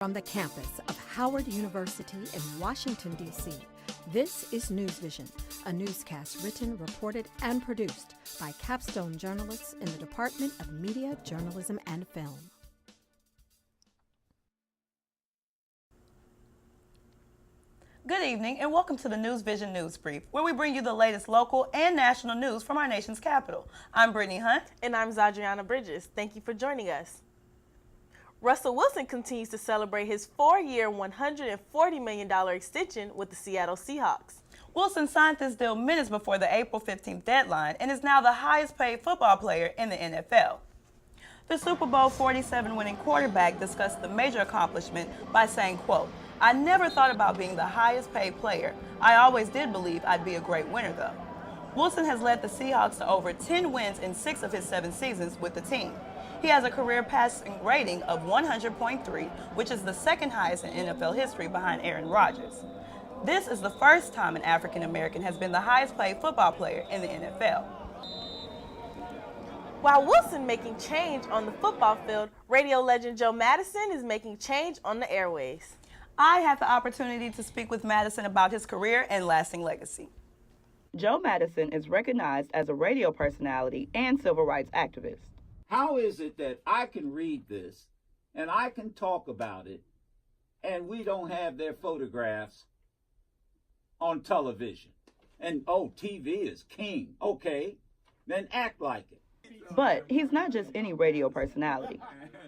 From the campus of Howard University in Washington, D.C., this is NewsVision, a newscast written, reported, and produced by capstone journalists in the Department of Media, Journalism, and Film. Good evening and welcome to the NewsVision News Brief, where we bring you the latest local and national news from our nation's capital. I'm Brittany Hunt. And I'm Zadriana Bridges. Thank you for joining us. Russell Wilson continues to celebrate his 4-year, $140 million extension with the Seattle Seahawks. Wilson signed this deal minutes before the April 15th deadline and is now the highest paid football player in the NFL. The Super Bowl 47 winning quarterback discussed the major accomplishment by saying, quote, "I never thought about being the highest paid player. I always did believe I'd be a great winner though." Wilson has led the Seahawks to over 10 wins in 6 of his 7 seasons with the team. He has a career passing rating of 100.3, which is the second highest in NFL history behind Aaron Rodgers. This is the first time an African American has been the highest paid football player in the NFL. While Wilson making change on the football field, radio legend Joe Madison is making change on the airways. I had the opportunity to speak with Madison about his career and lasting legacy. Joe Madison is recognized as a radio personality and civil rights activist. How is it that I can read this and I can talk about it and we don't have their photographs on television? And oh, TV is king. Okay, then act like it. But he's not just any radio personality.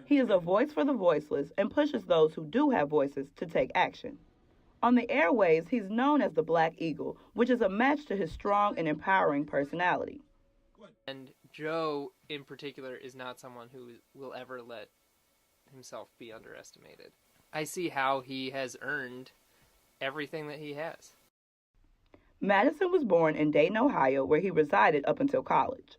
He is a voice for the voiceless and pushes those who do have voices to take action. On the airwaves, he's known as the Black Eagle, which is a match to his strong and empowering personality. And Joe, in particular, is not someone who will ever let himself be underestimated. I see how he has earned everything that he has. Madison was born in Dayton, Ohio, where he resided up until college.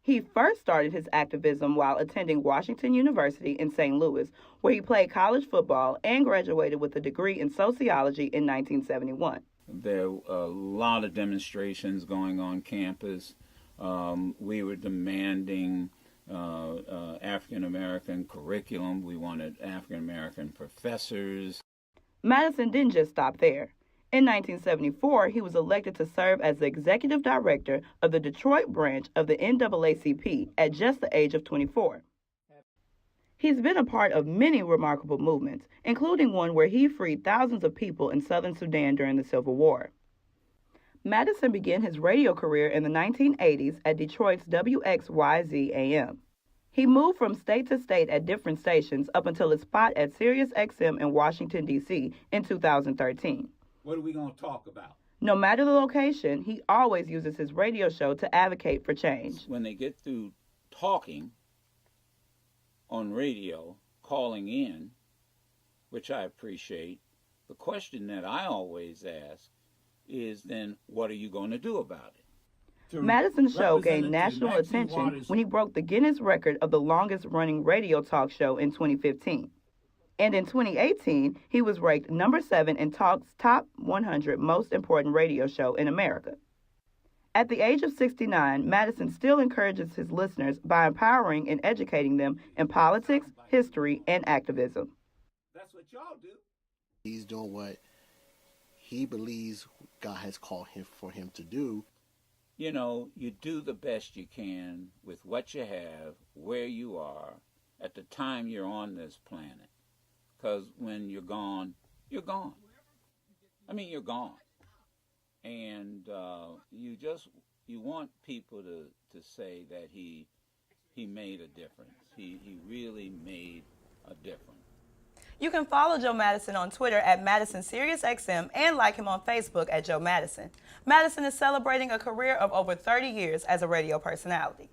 He first started his activism while attending Washington University in St. Louis, where he played college football and graduated with a degree in sociology in 1971. There were a lot of demonstrations going on campus. We were demanding African-American curriculum. We wanted African-American professors. Madison didn't just stop there. In 1974, he was elected to serve as the executive director of the Detroit branch of the NAACP at just the age of 24. He's been a part of many remarkable movements, including one where he freed thousands of people in southern Sudan during the Civil War. Madison began his radio career in the 1980s at Detroit's WXYZ AM. He moved from state to state at different stations up until his spot at Sirius XM in Washington, D.C. in 2013. What are we going to talk about? No matter the location, he always uses his radio show to advocate for change. When they get through talking on radio, calling in, which I appreciate, the question that I always ask is then, what are you going to do about it? Madison's show gained national attention when he broke the Guinness record of the longest-running radio talk show in 2015. And in 2018, he was ranked number 7 in Talk's top 100 most important radio show in America. At the age of 69, Madison still encourages his listeners by empowering and educating them in politics, history, and activism. That's what y'all do. He's doing what he believes God has called him for him to do. You know, you do the best you can with what you have, where you are, at the time you're on this planet. Because when you're gone, you're gone. I mean, you're gone. And you want people to say that he made a difference. He really made a difference. You can follow Joe Madison on Twitter at MadisonSiriusXM and like him on Facebook at Joe Madison. Madison is celebrating a career of over 30 years as a radio personality.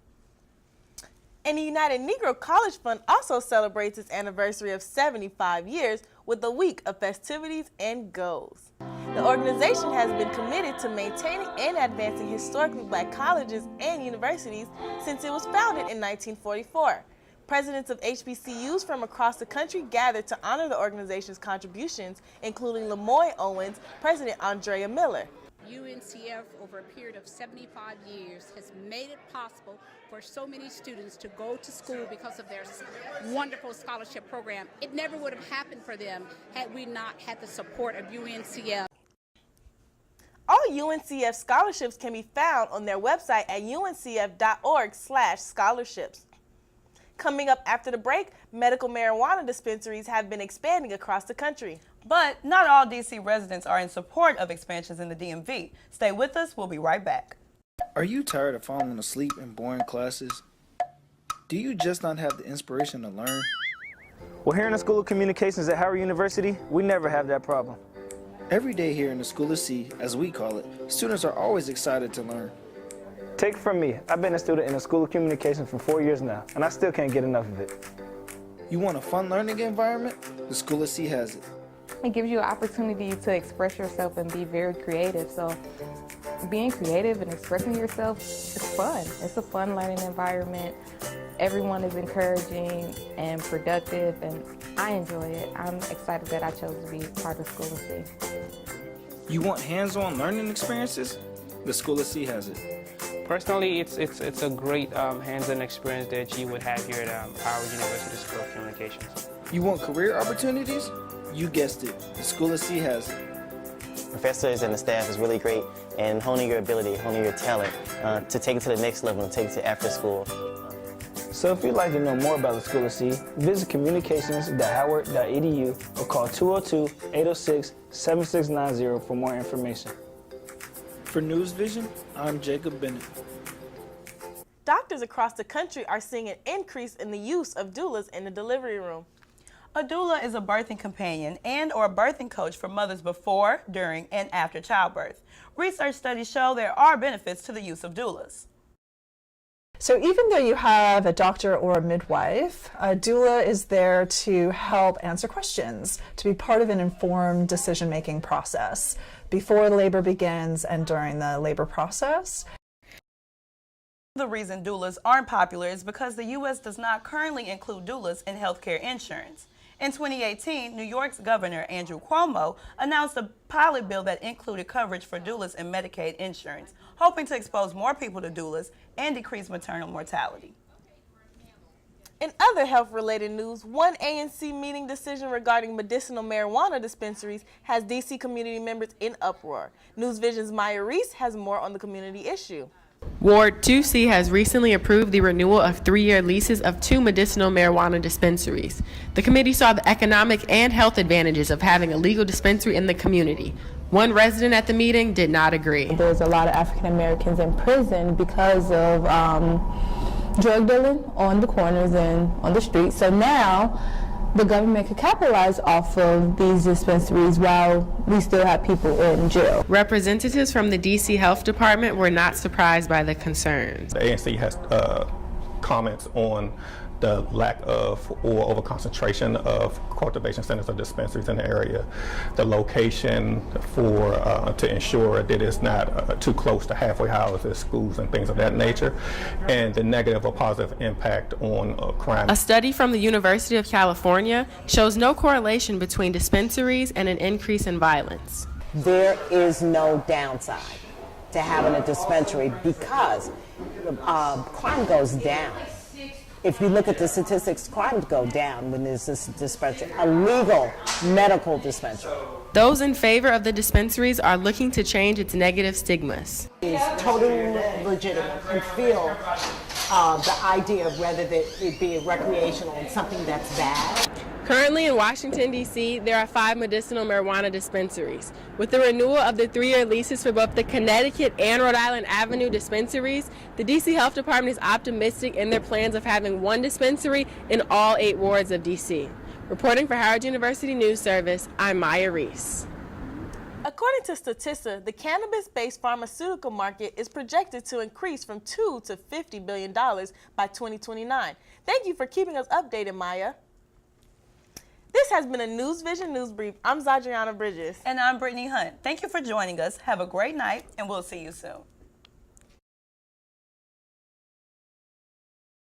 And the United Negro College Fund also celebrates its anniversary of 75 years with a week of festivities and goals. The organization has been committed to maintaining and advancing historically Black colleges and universities since it was founded in 1944. Presidents of HBCUs from across the country gathered to honor the organization's contributions, including Lemoyne Owens, President Andrea Miller. UNCF over a period of 75 years has made it possible for so many students to go to school because of their wonderful scholarship program. It never would have happened for them had we not had the support of UNCF. All UNCF scholarships can be found on their website at uncf.org/scholarships. Coming up after the break, medical marijuana dispensaries have been expanding across the country. But not all D.C. residents are in support of expansions in the DMV. Stay with us. We'll be right back. Are you tired of falling asleep in boring classes? Do you just not have the inspiration to learn? Well, here in the School of Communications at Howard University, we never have that problem. Every day here in the School of C, as we call it, students are always excited to learn. Take it from me, I've been a student in the School of Communications for 4 years now, and I still can't get enough of it. You want a fun learning environment? The School of C has it. It gives you an opportunity to express yourself and be very creative. So being creative and expressing yourself is fun. It's a fun learning environment. Everyone is encouraging and productive, and I enjoy it. I'm excited that I chose to be part of School of C. You want hands-on learning experiences? The School of C has it. Personally, it's a great hands-on experience that you would have here at Howard University School of Communications. You want career opportunities? You guessed it. The School of C has it. Professors and the staff is really great in honing your ability, honing your talent to take it to the next level and take it to after school. So if you'd like to know more about the School of C, visit communications.howard.edu or call 202-806-7690 for more information. For NewsVision, I'm Jacob Bennett. Doctors across the country are seeing an increase in the use of doulas in the delivery room. A doula is a birthing companion and or birthing coach for mothers before, during, and after childbirth. Research studies show there are benefits to the use of doulas. So even though you have a doctor or a midwife, a doula is there to help answer questions, to be part of an informed decision-making process before labor begins and during the labor process. The reason doulas aren't popular is because the U.S. does not currently include doulas in healthcare insurance. In 2018, New York's Governor Andrew Cuomo announced a pilot bill that included coverage for doulas in Medicaid insurance, hoping to expose more people to doulas and decrease maternal mortality. In other health-related news, one ANC meeting decision regarding medicinal marijuana dispensaries has D.C. community members in uproar. NewsVision's Maya Reese has more on the community issue. Ward 2C has recently approved the renewal of 3-year leases of 2 medicinal marijuana dispensaries. The committee saw the economic and health advantages of having a legal dispensary in the community. One resident at the meeting did not agree. There's a lot of African Americans in prison because of drug dealing on the corners and on the streets. So now the government could capitalize off of these dispensaries while we still have people in jail. Representatives from the D.C. Health Department were not surprised by the concerns. The ANC has comments on the lack of or over-concentration of cultivation centers or dispensaries in the area, the location for to ensure that it's not too close to halfway houses, schools, and things of that nature, and the negative or positive impact on crime. A study from the University of California shows no correlation between dispensaries and an increase in violence. There is no downside to having a dispensary because crime goes down. If you look at the statistics, crime go down when there's this dispensary, a legal medical dispensary. Those in favor of the dispensaries are looking to change its negative stigmas. It's totally legitimate and feel the idea of whether it be recreational and something that's bad. Currently in Washington, D.C., there are 5 medicinal marijuana dispensaries. With the renewal of the 3-year leases for both the Connecticut and Rhode Island Avenue dispensaries, the D.C. Health Department is optimistic in their plans of having 1 dispensary in all 8 wards of D.C. Reporting for Howard University News Service, I'm Maya Reese. According to Statista, the cannabis-based pharmaceutical market is projected to increase from $2 to $50 billion by 2029. Thank you for keeping us updated, Maya. This has been a NewsVision News Brief. I'm Zadriana Bridges. And I'm Brittany Hunt. Thank you for joining us. Have a great night, and we'll see you soon.